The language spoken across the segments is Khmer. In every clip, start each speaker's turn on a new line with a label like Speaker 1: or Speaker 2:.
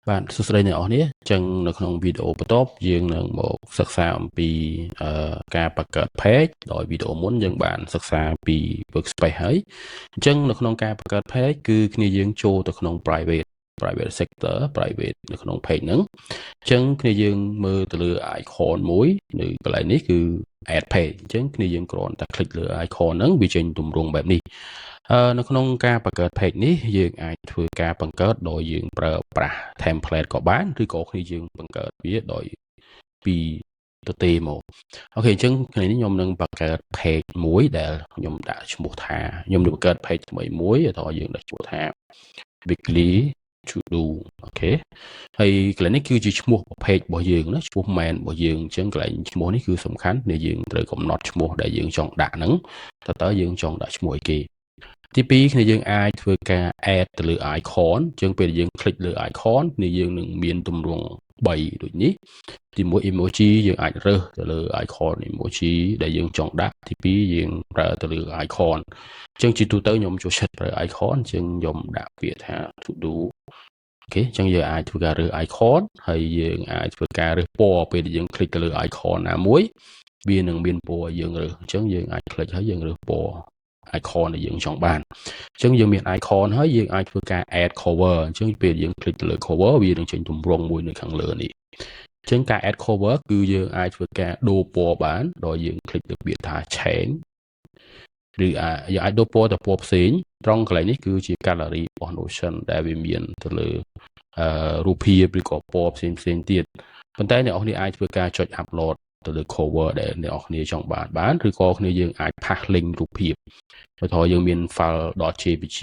Speaker 1: bạnសួស្តីអ្នកនរនេះចឹងនៅក្នុងវីដេអូបន្ទាប់យើងនឹងមកសិក្សាអំពីការបង្កើត page ដោយវីដេអូមុនយើងបានសិក្សាពី workspace ហើយអញ្ចឹងនៅក្នុងការបង្កើត page គឺគ្នាយើងចូលទៅក្នុង private sector private នៅក្នុង page ហ្នឹងអញ្ចឹងគ្នាយើងមើលទៅលើ icon មួយនៅកន្លែងនេះគឺ add page អញ្ចឹងគ្នាយើងគ្រាន់តែ click លើ icon ហ្នឹងវាចេញទម្រង់បែបនេះនៅក្នុងការបង្កើត page នេះយើងអាចធ្វើការបង្កើតដោយយើងប្រើប្រាស់ template ក៏បានឬក៏គ្នាយើងបង្កើតវាដោយពីទទេមកអូខេអញ្ចឹងថ្ងៃនេះខ្ញុំនឹងបង្កើត page មួយដែលខ្ញុំដាក់ឈ្មោះថាខ្ញុំនឹងបង្កើត page ថ្មីមួយಅಥವಾយើងដាក់ឈ្មោះថា weekly to do អូខេហើយកន្លែងនេះគឺជាឈ្មោះ page របស់យើងណាឈ្មោះ main របស់យើងអញ្ចឹងកន្លែងឈ្មោះនេះគឺសំខាន់ដែលយើងត្រូវកំណត់ឈ្មោះដែលយើងចង់ដាក់ហ្នឹងតើយើងចង់ដាក់ឈ្មោះអីគេទី2គឺយើងអាចធ្វើការ add ទៅលើ icon អញ្ចឹងពេលយើង click លើ icon នេះយើងនឹងមានទម្រង់3ដូចនេះទី1 emoji យើងអាចរើសទៅលើ icon emoji ដែលយើងចង់ដាក់ទី2យើងប្រើទៅលើ icon អញ្ចឹងជាទូទៅខ្ញុំចូលចិត្តប្រើ icon អញ្ចឹងខ្ញុំដាក់ពាក្យថា to do អូខេអញ្ចឹងយើងអាចធ្វើការរើស icon ហើយយើងអាចធ្វើការរើសពណ៌ពេលដែលយើង click ទៅលើ icon ណាមួយវានឹងមានពណ៌ឲ្យយើងរើសអញ្ចឹងយើងអាច click ហើយយើងរើសពណ៌ icon ដែលយើងចង់បានអញ្ចឹងយើងមាន icon ហើយយើងអាចធ្វើការ add cover អញ្ចឹងពេលយើង click ទៅលើ cover វានឹងចេញទម្រង់មួយនៅខាងលើនេះអញ្ចឹងការ add cover គឺយើងអាចធ្វើការដូរពណ៌បានដោយយើង click លើពាក្យថា change ឬយើងអាចដូរពណ៌ទៅពណ៌ផ្សេងត្រង់កន្លែងនេះគឺជា gallery របស់ Notion ដែលវាមានទៅលើរូបភាពឬក៏ពណ៌ផ្សេងទៀតប៉ុន្តែអ្នកនរគ្នាអាចធ្វើការចុច upload ទៅលើ cover ដែលអ្នកនរគ្នាចង់បានឬក៏គ្នាយើងអាច pass link រូបភាពបើថាយើងមាន file .jpg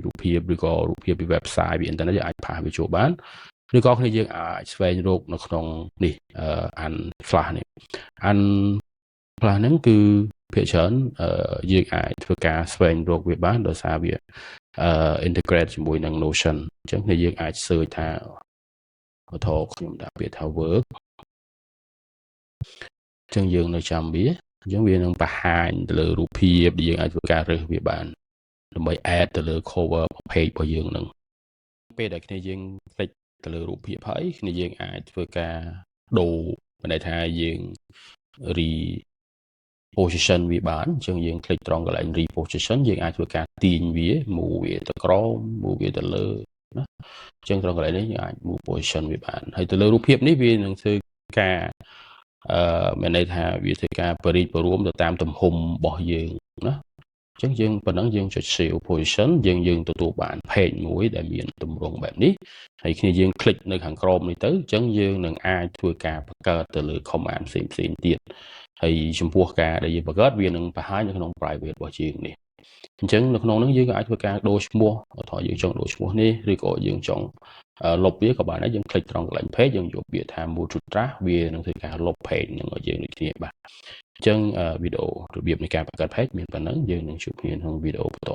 Speaker 1: រូបភាពឬក៏រូបភាពពី website ពី internet យើងអាច pass វាចូលបានឬក៏គ្នាយើងអាចស្វែងរកនៅក្នុងនេះUnflash នេះ Unflash ហ្នឹងគឺភាគច្រើនយើងអាចធ្វើការស្វែងរកវាបានដោយសារវាintegrate ជាមួយនឹង Notion អញ្ចឹងគ្នាយើងអាច search ថាឧទាហរណ៍ខ្ញុំដាក់ពាក្យថា work អញ្ចឹងយើងនៅចាំវាអញ្ចឹងវានឹងបង្ហាញទៅលើរូបភាពដែលយើងអាចធ្វើការរើសវាបានដើម្បី add ទៅលើ cover page របស់យើងនឹងពេលដែលគ្នាយើង click ទៅលើរូបភាពហើយគ្នាយើងអាចធ្វើការដូរបានន័យថាយើង reposition វាបានអញ្ចឹងយើង click ត្រង់កន្លែង reposition យើងអាចធ្វើការទាញវា move វាទៅក្រោម move វាទៅលើណាអញ្ចឹងត្រង់កន្លែងនេះយើងអាច move position វាបានហើយទៅលើរូបភាពនេះវានឹងធ្វើការមានន័យថាវាធ្វើការបរិយាបរួមទៅតាមទំហំរបស់យើងណាអញ្ចឹងយើងប៉ុណ្ណឹងយើងចុច save position យើងទទួលបាន page មួយដែលមានទម្រង់បែបនេះហើយគ្នាយើង click នៅខាងក្រោមនេះទៅអញ្ចឹងយើងនឹងអាចធ្វើការបង្កើតទៅលើ command ផ្សេងទៀតហើយចំពោះការដែលយើងបង្កើតវានឹងបង្ហាញនៅក្នុង private របស់យើងនេះអញ្ចឹងនៅក្នុងនោះយើងក៏អាចធ្វើការដូរឈ្មោះಅಥವಾយើងចង់ដូរឈ្មោះនេះឬក៏យើងចង់លុបវាក៏បានដែរយើង click ត្រង់កន្លែង page យើងយកពាក្យថា move to trash វានឹងធ្វើការលុប page នឹងឲ្យយើងដូចគ្នាបាទអញ្ចឹងវីដេអូរបៀបនៃការបង្កើត page មានប៉ុណ្ណឹងយើងនឹងជួបគ្នាក្នុងវីដេអូបន្ត